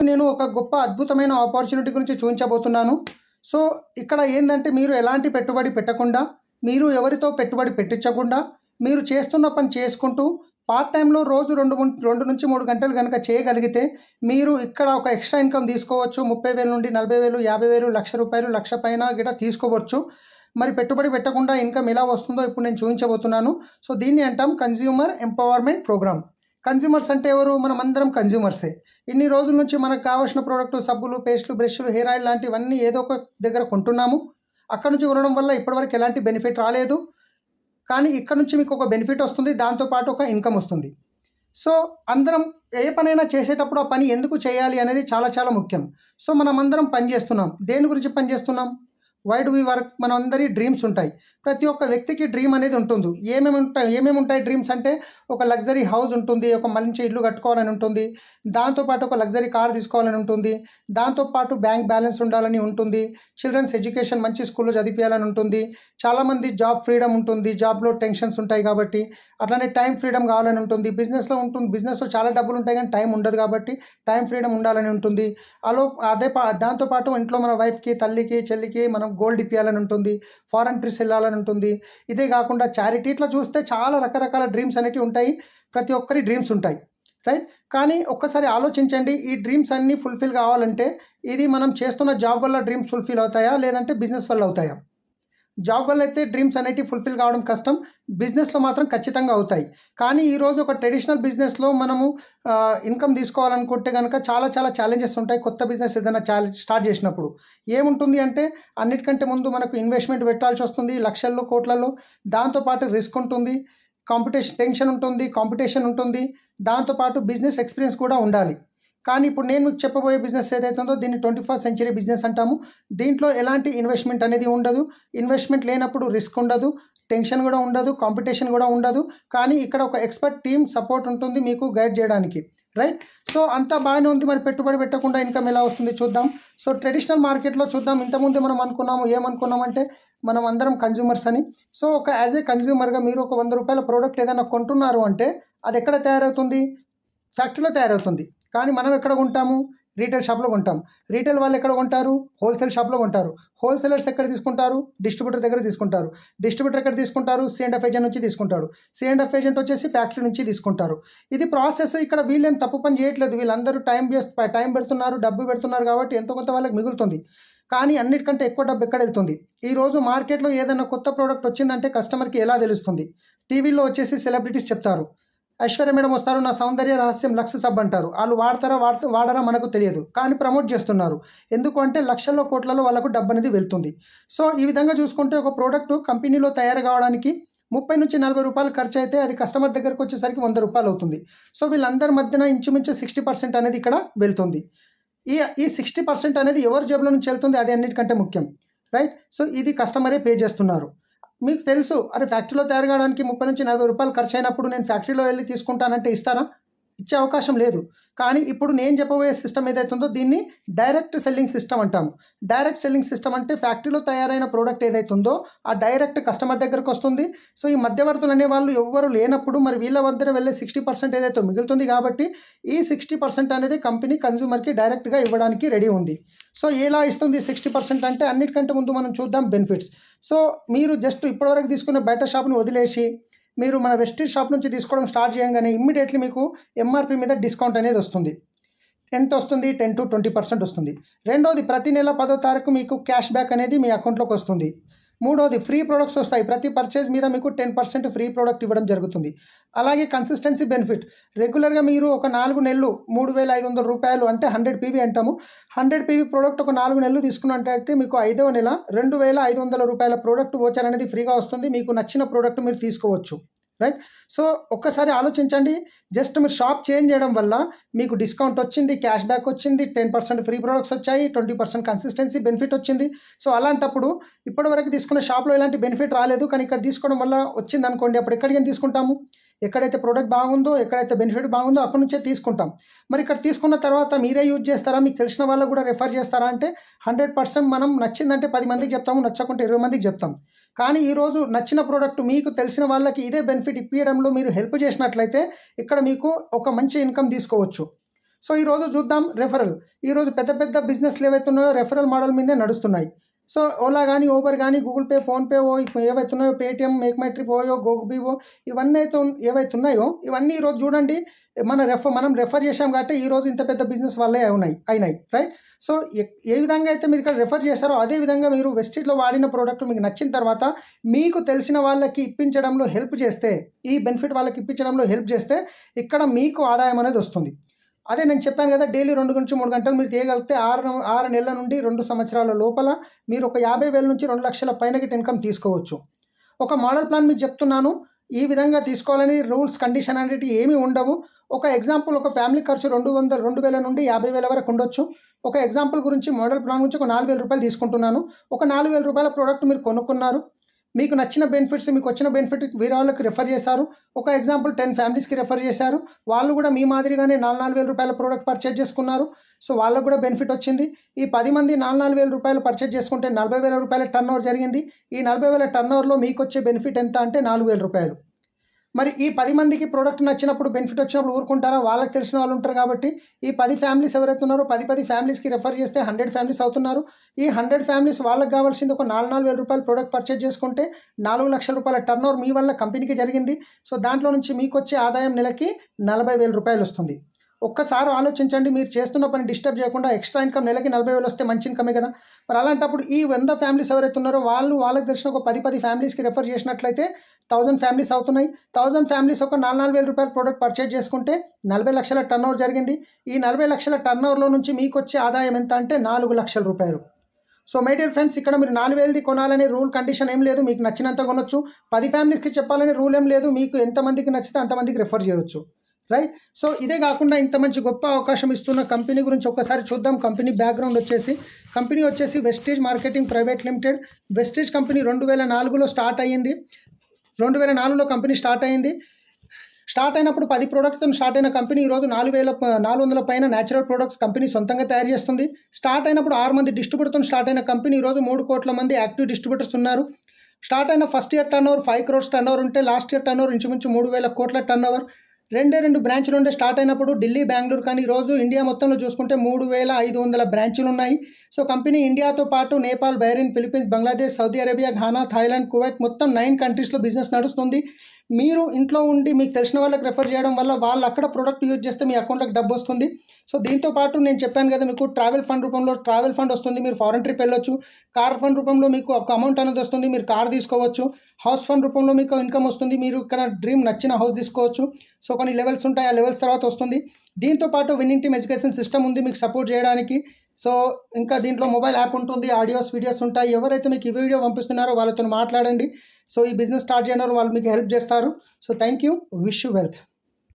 నేను ఒక గొప్ప అద్భుతమైన ఆపర్చునిటీ గురించి చూపించబోతున్నాను. సో, ఇక్కడ ఏందంటే మీరు ఎలాంటి పెట్టుబడి పెట్టకుండా, మీరు ఎవరితో పెట్టుబడి పెట్టించకుండా, మీరు చేస్తున్న పని చేసుకుంటూ పార్ట్ టైమ్‌లో రోజు 2-3 గంటలు గనుక చేయగలిగితే, మీరు ఇక్కడ ఒక ఎక్స్‌ట్రా ఇన్‌కమ్ తీసుకోవచ్చు. 30,000 నుండి 40,000, 50,000, రూ. 1,00,000 పైన గిట తీసుకోవచ్చు. మరి పెట్టుబడి పెట్టకుండా ఇన్‌కమ్ ఎలా వస్తుందో ఇప్పుడు నేను చూపించబోతున్నాను. సో, దీన్ని అంటాం కన్స్యూమర్ ఎంపవర్‌మెంట్ ప్రోగ్రామ్. కన్స్యూమర్స్ అంటే ఎవరు? మనమందరం కన్స్యూమర్సే. ఇన్ని రోజుల నుంచి మనకు కావాల్సిన ప్రోడక్ట్ సబ్బులు, పేస్టులు, బ్రష్‌లు, హెయిర్ ఆయిల్ లాంటివన్నీ ఏదో ఒక దగ్గర కొంటున్నాము. అక్కడి నుంచి కొనడం వల్ల ఇప్పటివరకు ఎలాంటి బెనిఫిట్ రాలేదు. కానీ ఇక్కడ నుంచి మీకు ఒక బెనిఫిట్ వస్తుంది. దాంతో పాటు ఒక ఇన్‌కమ్ వస్తుంది. సో, అందరం ఏ పనైనా చేసేటప్పుడు ఆ పని ఎందుకు చేయాలి అనేది చాలా చాలా ముఖ్యం. సో, మనమందరం పని చేస్తున్నాం. దేని గురించి పని చేస్తున్నాం? Why do we work? మనందరి డ్రీమ్స్ ఉంటాయి. ప్రతి ఒక్క వ్యక్తికి డ్రీమ్ అనేది ఉంటుంది. ఏమేమి ఉంటాయి డ్రీమ్స్ అంటే, ఒక లగ్జరీ హౌస్ ఉంటుంది, ఒక మంచి ఇల్లు కట్టుకోవాలని ఉంటుంది, దాంతోపాటు ఒక లగ్జరీ కార్ తీసుకోవాలని ఉంటుంది, దాంతోపాటు బ్యాంక్ బ్యాలెన్స్ ఉండాలని ఉంటుంది, చిల్డ్రన్స్ ఎడ్యుకేషన్ మంచి స్కూల్‌లో చదివిపియాలని ఉంటుంది, చాలామంది జాబ్ ఫ్రీడమ్ ఉంటుంది, జాబ్‌లో టెన్షన్స్ ఉంటాయి కాబట్టి, అట్లనే టైం ఫ్రీడమ్ కావాలని ఉంటుంది, బిజినెస్‌లో చాలా డబ్బులు ఉంటాయి కానీ టైం ఉండదు కాబట్టి టైం ఫ్రీడమ్ ఉండాలని ఉంటుంది. దాంతోపాటు ఇంట్లో మన వైఫ్‌కి, తల్లికి, చెల్లికి మనం గోల్డ్ ఇప్పియాలని ఉంటుంది, ఫారెన్ ట్రిప్స్ వెళ్ళాలని ఉంటుంది. ఇదే కాకుండా చారిటీ ఇట్లా చూస్తే చాలా రకరకాల డ్రీమ్స్ అనేటివి ఉంటాయి. ప్రతి ఒక్కరి డ్రీమ్స్ ఉంటాయి. రైట్? కానీ ఒక్కసారి ఆలోచించండి, ఈ డ్రీమ్స్ అన్నీ ఫుల్‌ఫిల్ కావాలంటే ఇది మనం చేస్తున్న జాబ్ వల్ల డ్రీమ్స్ ఫుల్‌ఫిల్ అవుతాయా? లేదంటే బిజినెస్ వల్ల అవుతాయా? జాబ్ వల్ల అయితే డ్రీమ్స్ అనేటివి ఫుల్‌ఫిల్ కావడం కష్టం. బిజినెస్‌లో మాత్రం ఖచ్చితంగా అవుతాయి. కానీ ఈరోజు ఒక ట్రెడిషనల్ బిజినెస్‌లో మనము ఇన్‌కమ్ తీసుకోవాలనుకుంటే గనక చాలా చాలా ఛాలెంజెస్ ఉంటాయి. కొత్త బిజినెస్ ఏదైనా స్టార్ట్ చేసినప్పుడు. ఏముంటుంది అంటే అన్నిటికంటే ముందు మనకు ఇన్వెస్ట్‌మెంట్ పెట్టాల్సొస్తుంది లక్షల్లో, కోట్లలో. దాంతో పాటు రిస్క్ ఉంటుంది. కాంపిటీషన్ ఉంటుంది. దాంతో పాటు బిజినెస్ ఎక్స్‌పీరియన్స్ కూడా ఉండాలి. కానీ ఇప్పుడు నేను మీకు చెప్పబోయే బిజినెస్ ఏదైతే ఉందో దీన్ని 21st సెంచరీ బిజినెస్ అంటాము. దీంట్లో ఎలాంటి ఇన్వెస్ట్‌మెంట్ అనేది ఉండదు. ఇన్వెస్ట్‌మెంట్ లేనప్పుడు రిస్క్ ఉండదు. టెన్షన్ కూడా ఉండదు. కాంపిటీషన్ కూడా ఉండదు. కానీ ఇక్కడ ఒక ఎక్స్‌పర్ట్ టీమ్ సపోర్ట్ ఉంటుంది మీకు గైడ్ చేయడానికి. రైట్? సో, అంతా బాగానే ఉంది. మరి పెట్టుబడి పెట్టకుండా ఇన్‌కమ్ ఎలా వస్తుంది చూద్దాం. సో, ట్రెడిషనల్ మార్కెట్‌లో చూద్దాం. ఇంతకుముందే మనం ఏమనుకున్నామంటే మనం అందరం కన్స్యూమర్స్ అని. సో, యాజ్ ఏ కన్స్యూమర్‌గా మీరు ఒక రూ. 100 ప్రోడక్ట్ ఏదైనా కొంటున్నారు అంటే అది ఎక్కడ తయారవుతుంది? ఫ్యాక్టరీలో తయారవుతుంది. కానీ మనం ఎక్కడ కొంటాము? రీటైల్ షాప్‌లో కొంటాం. రీటైల్ వాళ్ళు ఎక్కడ కొంటారు? హోల్‌సేల్ షాప్‌లో కొంటారు. హోల్‌సేలర్స్ ఎక్కడ తీసుకుంటారు? డిస్ట్రిబ్యూటర్ దగ్గర తీసుకుంటారు. డిస్ట్రిబ్యూటర్ ఎక్కడ తీసుకుంటారు? సి&ఎఫ్ ఏజెంట్ నుంచి తీసుకుంటాడు. సి&ఎఫ్ ఏజెంట్ వచ్చేసి ఫ్యాక్టరీ నుంచి తీసుకుంటారు. ఇది ప్రాసెస్. ఇక్కడ వీళ్ళేం తప్పు పని చేయట్లేదు. వీళ్ళందరూ టైం పెడుతున్నారు, డబ్బు పెడుతున్నారు కాబట్టి ఎంతో కొంత వాళ్ళకి మిగులుతుంది. కానీ అన్నిటికంటే ఎక్కువ డబ్బు ఎక్కడెళ్తుంది? ఈరోజు మార్కెట్‌లో ఏదైనా కొత్త ప్రోడక్ట్ వచ్చిందంటే కస్టమర్‌కి ఎలా తెలుస్తుంది? టీవీలో వచ్చేసి సెలబ్రిటీస్ చెప్తారు. ఐశ్వర్య మేడం వస్తారు, నా సౌందర్య రహస్యం లక్స్ సబ్ అంటారు. వాళ్ళు వాడరా మనకు తెలియదు. కానీ ప్రమోట్ చేస్తున్నారు. ఎందుకు అంటే లక్షల్లో, కోట్లలో వాళ్ళకు డబ్బనేది వెళ్తుంది. సో, ఈ విధంగా చూసుకుంటే ఒక ప్రోడక్ట్ కంపెనీలో తయారు కావడానికి రూ. 30-40 ఖర్చయితే అది కస్టమర్ దగ్గరకు వచ్చేసరికి రూ. 100 అవుతుంది. సో, వీళ్ళందరి మధ్యన ఇంచుమించు 60% అనేది ఇక్కడ వెళ్తుంది. ఈ 60% అనేది ఎవరి జేబులో నుంచి వెళ్తుంది అది అన్నిటికంటే ముఖ్యం. రైట్? సో, ఇది కస్టమరే పే చేస్తున్నారు. మీకు తెలుసు, అరే ఫ్యాక్టరీలో తయారు కావడానికి రూ. 30-40 ఖర్చయినప్పుడు నేను ఫ్యాక్టరీలో వెళ్లి తీసుకుంటానంటే ఇస్తారా? ఇచ్చే అవకాశం లేదు. కానీ ఇప్పుడు నేను చెప్పబోయే సిస్టమ్ ఏదైతే ఉందో దీన్ని డైరెక్ట్ సెల్లింగ్ సిస్టమ్ అంటాము. డైరెక్ట్ సెల్లింగ్ సిస్టమ్ అంటే ఫ్యాక్టరీలో తయారైన ప్రోడక్ట్ ఏదైతే ఉందో ఆ డైరెక్ట్ కస్టమర్ దగ్గరకు వస్తుంది. సో, ఈ మధ్యవర్తులు అనేవాళ్ళు ఎవ్వరు లేనప్పుడు మరి వీళ్ళ వద్దన వెళ్ళే 60% ఏదైతే మిగులుతుంది కాబట్టి ఈ 60% అనేది కంపెనీ కన్స్యూమర్‌కి డైరెక్ట్‌గా ఇవ్వడానికి రెడీ ఉంది. సో, ఎలా ఇస్తుంది 60% అంటే అన్నిటికంటే ముందు మనం చూద్దాం బెనిఫిట్స్. సో, మీరు జస్ట్ ఇప్పటివరకు తీసుకున్న బయట షాప్‌ని వదిలేసి మీరు మన వెస్టీజ్ షాప్ నుంచి తీసుకోవడం స్టార్ట్ చేయంగానే ఇమ్మీడియేట్‌లీ మీకు ఎంఆర్‌పీ మీద డిస్కౌంట్ అనేది వస్తుంది. ఎంత వస్తుంది? 10-20% వస్తుంది. రెండోది ప్రతి నెల 10వ తారీఖు మీకు క్యాష్ బ్యాక్ అనేది మీ అకౌంట్‌లోకి వస్తుంది. మూడోది ఫ్రీ ప్రొడక్ట్స్ వస్తాయి. ప్రతి పర్చేజ్ మీద మీకు 10% ఫ్రీ ప్రొడక్ట్ ఇవ్వడం జరుగుతుంది. అలాగే కన్సిస్టెన్సీ బెనిఫిట్. రెగ్యులర్‌గా మీరు ఒక 4 నెలలు రూ. 3,500 అంటే 100 పీవీ అంటాము. 100 పీవీ ప్రొడక్ట్ ఒక 4 నెలలు తీసుకున్నట్టయితే మీకు ఐదవ నెల రూ. 2,500 ప్రొడక్ట్ వోచర్ అనేది ఫ్రీగా వస్తుంది. మీకు నచ్చిన ప్రొడక్ట్ మీరు తీసుకోవచ్చు. రైట్? సో, ఒక్కసారి ఆలోచించండి. జస్ట్ మీరు షాప్ చేంజ్ చేయడం వల్ల మీకు డిస్కౌంట్ వచ్చింది, క్యాష్ బ్యాక్ వచ్చింది, 10% ఫ్రీ ప్రొడక్ట్స్ వచ్చాయి, 20% కన్సిస్టెన్సీ బెనిఫిట్ వచ్చింది. సో, అలాంటప్పుడు ఇప్పటివరకు తీసుకున్న షాప్‌లో ఎలాంటి బెనిఫిట్ రాలేదు. కానీ ఇక్కడ తీసుకోవడం వల్ల వచ్చిందనుకోండి, అప్పుడు ఎక్కడికి తీసుకుంటాము? ఎక్కడైతే ప్రొడక్ట్ బాగుందో, ఎక్కడైతే బెనిఫిట్ బాగుందో అక్కడి నుంచే తీసుకుంటాం. మరి ఇక్కడ తీసుకున్న తర్వాత మీరే యూజ్ చేస్తారా? మీకు తెలిసిన వాళ్ళకు కూడా రిఫర్ చేస్తారా అంటే 100% మనం నచ్చిందంటే 10 మందికి చెప్తాము, నచ్చకుంటే 20 మందికి చెప్తాం. కానీ ఈరోజు నచ్చిన ప్రోడక్ట్ మీకు తెలిసిన వాళ్ళకి ఇదే బెనిఫిట్ ఇప్పియడంలో మీరు హెల్ప్ చేసినట్లయితే ఇక్కడ మీకు ఒక మంచి ఇన్‌కమ్ తీసుకోవచ్చు. సో ఈరోజు చూద్దాం రెఫరల్. ఈరోజు పెద్ద పెద్ద బిజినెస్లు ఏవైతే ఉన్నాయో రెఫరల్ మోడల్ మీదే నడుస్తున్నాయి. సో ఓలా కానీ, ఊబర్ కానీ, గూగుల్ పే, ఫోన్పే ఏవైతే ఉన్నాయో, Paytm, make my trip OYO, Goibibo, ఇవన్నీ ఏవైతే ఉన్నాయో ఇవన్నీ ఈరోజు చూడండి మనం రెఫర్ చేసాం కాబట్టి ఈరోజు ఇంత పెద్ద బిజినెస్ వల్లే అయినాయి రైట్. సో ఏ విధంగా అయితే మీరు ఇక్కడ రెఫర్ చేశారో అదే విధంగా మీరు వెస్టీజ్లో వాడిన ప్రోడక్ట్ మీకు నచ్చిన తర్వాత మీకు తెలిసిన వాళ్ళకి ఇప్పించడంలో హెల్ప్ చేస్తే, ఈ బెనిఫిట్ వాళ్ళకి ఇప్పించడంలో హెల్ప్ చేస్తే ఇక్కడ మీకు ఆదాయం అనేది వస్తుంది. అదే నేను చెప్పాను కదా, డైలీ 2 నుంచి 3 గంటలు మీరు చేయగలిగితే 6 నెలల నుండి 2 సంవత్సరాల లోపల మీరు ఒక 50,000 నుంచి 2 లక్షల పైన ఇన్కమ్ తీసుకోవచ్చు. ఒక మోడల్ ప్లాన్ మీకు చెప్తున్నాను, ఈ విధంగా తీసుకోవాలని రూల్స్ కండిషన్ అనేది ఏమీ ఉండవు. ఒక ఎగ్జాంపుల్, ఒక ఫ్యామిలీ ఖర్చు 2,000 నుండి 50,000 వరకు ఉండొచ్చు. ఒక ఎగ్జాంపుల్ గురించి మోడల్ ప్లాన్ గురించి ఒక 4,000 రూపాయలు తీసుకుంటున్నాను. ఒక 4,000 రూపాయల ప్రోడక్ట్ మీరు కొనుక్కున్నారు, మీకు నచ్చిన బెనిఫిట్స్, మీకు వచ్చిన బెనిఫిట్ వేరే వాళ్ళకి రెఫర్ చేశారు. ఒక ఎగ్జాంపుల్ 10 ఫ్యామిలీస్కి రెఫర్ చేశారు, వాళ్ళు కూడా మీ మాదిరిగానే 4,000 రూపాయల ప్రోడక్ట్ పర్చేజ్ చేసుకున్నారు. సో వాళ్ళకు కూడా బెనిఫిట్ వచ్చింది. ఈ 10 మంది 4,000 రూపాయలు పర్చేజ్ చేసుకుంటే 40,000 రూపాయల టర్న్ ఓవర్ జరిగింది. ఈ 40,000 టర్న్ ఓవర్లో మీకు వచ్చే బెనిఫిట్ ఎంత అంటే 4,000 రూపాయలు. మరి ఈ 10 మందికి ప్రోడక్ట్ నచ్చినప్పుడు, బెనిఫిట్ వచ్చినప్పుడు ఊరుకుంటారా? వాళ్ళకి తెలిసిన వాళ్ళు ఉంటారు కాబట్టి ఈ 10 ఫ్యామిలీస్ ఎవరైతే ఉన్నారో 10 ఫ్యామిలీస్కి రెఫర్ చేస్తే 100 ఫ్యామిలీస్ అవుతున్నారు. ఈ 100 ఫ్యామిలీస్ వాళ్ళకి కావాల్సింది ఒక 4,000 రూపాయలు ప్రోడక్ట్ పర్చేజ్ చేసుకుంటే 4 లక్షల రూపాయల టర్న్ ఓవర్ మీ వల్ల కంపెనీకి జరిగింది. సో దాంట్లో నుంచి మీకు వచ్చే ఆదాయం నెలకి 40,000 రూపాయలు వస్తుంది. ఒక్కసారి ఆలోచించండి, మీరు చేస్తున్న పని డిస్టర్బ్ చేయకుండా ఎక్స్ట్రా ఇన్కమ్ నెలకి 40,000 వస్తే మంచి ఇన్కమే కదా. మరి అలాంటప్పుడు ఈ 100 ఫ్యామిలీస్ ఎవరైతే ఉన్నారో వాళ్ళకి తెలిసిన ఒక 10 ఫ్యామిలీస్కి రెఫర్ చేసినట్లయితే 1000 ఫ్యామిలీస్ అవుతున్నాయి. 1000 ఫ్యామిలీస్ ఒక 4,000 రూపాయలు ప్రోడక్ట్ పర్చేజ్ చేసుకుంటే 40 లక్షల టర్న్ ఓవర్ జరిగింది. ఈ 40 లక్షల టర్న్ ఓవర్లో నుంచి మీకు వచ్చే ఆదాయం ఎంత అంటే 4 లక్షల రూపాయలు. సో మై డియర్ ఫ్రెండ్స్, ఇక్కడ మీరు 4,000ది కొనాలనే రూల్ కండిషన్ ఏం లేదు, మీకు నచ్చినంత కొనొచ్చు. 10 ఫ్యామిలీస్కి చెప్పాలనే రూల్ ఏం లేదు, మీకు ఎంతమందికి నచ్చితే అంతమందికి రెఫర్ చేయవచ్చు రైట్. సో ఇదే కాకుండా ఇంత మంచి గొప్ప అవకాశం ఇస్తున్న కంపెనీ గురించి ఒక్కసారి చూద్దాం. కంపెనీ బ్యాక్గ్రౌండ్ వచ్చేసి Vestige marketing private limited. Vestige company 2004లో స్టార్ట్ అయ్యింది. 2004లో కంపెనీ స్టార్ట్ అయింది. స్టార్ట్ అయినప్పుడు 10 ప్రోడక్ట్తో స్టార్ట్ అయిన కంపెనీ ఈరోజు 4,400 పైన న్యాచురల్ ప్రొడక్ట్స్ కంపెనీ సొంతంగా తయారు చేస్తుంది. స్టార్ట్ అయినప్పుడు 6 మంది డిస్ట్రిబ్యూటర్తో స్టార్ట్ అయిన కంపెనీ ఈరోజు 3 కోట్ల మంది యాక్టివ్ డిస్ట్రిబ్యూటర్స్ ఉన్నారు. స్టార్ట్ అయిన first year turn over 5 crores turn over ఉంటే లాస్ట్ ఇయర్ టర్న్ ఓవర్ ఇంచుమించు 3,000 కోట్ల టర్న్ ఓవర్. 2 బ్రాంచ్లు ఉండే స్టార్ట్ అయినప్పుడు ఢిల్లీ, బెంగళూరు, కానీ ఈరోజు ఇండియా మొత్తంలో చూసుకుంటే 3,500 బ్రాంచ్లు ఉన్నాయి. సో కంపెనీ ఇండియాతో పాటు Nepal, Bahrain, Philippines, Bangladesh, Saudi Arabia, Ghana, Thailand, Kuwait మొత్తం 9 కంట్రీస్లో బిజినెస్ నడుస్తుంది. మీరు ఇంట్లో ఉండి మీకు తెలిసిన వాళ్ళకి రెఫర్ చేయడం వల్ల వాళ్ళు అక్కడ ప్రోడక్ట్ యూజ్ చేస్తే మీ అకౌంట్లోకి డబ్బు వస్తుంది. సో దీంతో పాటు నేను చెప్పాను కదా, మీకు ట్రావెల్ ఫండ్ వస్తుంది, మీరు ఫారెన్ ట్రిప్ వెళ్ళొచ్చు. కార్ ఫండ్ రూపంలో మీకు ఒక అమౌంట్ అనేది వస్తుంది, మీరు కార్ తీసుకోవచ్చు. హౌస్ ఫండ్ రూపంలో మీకు ఇన్కమ్ వస్తుంది, మీరు ఇక్కడ డ్రీమ్ నచ్చిన హౌస్ తీసుకోవచ్చు. సో కొన్ని లెవెల్స్ ఉంటాయి, ఆ లెవెల్స్ తర్వాత వస్తుంది. దీంతో పాటు విన్నింగ్ టీమ్ ఎడ్యుకేషన్ సిస్టమ్ ఉంది మీకు సపోర్ట్ చేయడానికి. సో ఇంకా దీంట్లో మొబైల్ యాప్ ఉంటుంది, ఆడియోస్, వీడియోస్ ఉంటాయి. ఎవరైతే మీకు ఈ వీడియో పంపిస్తున్నారో వాళ్ళతో మాట్లాడండి. సో ఈ బిజినెస్ స్టార్ట్ చేయడం వాళ్ళు మీకు హెల్ప్ చేస్తారు. So thank you, wish you wealth.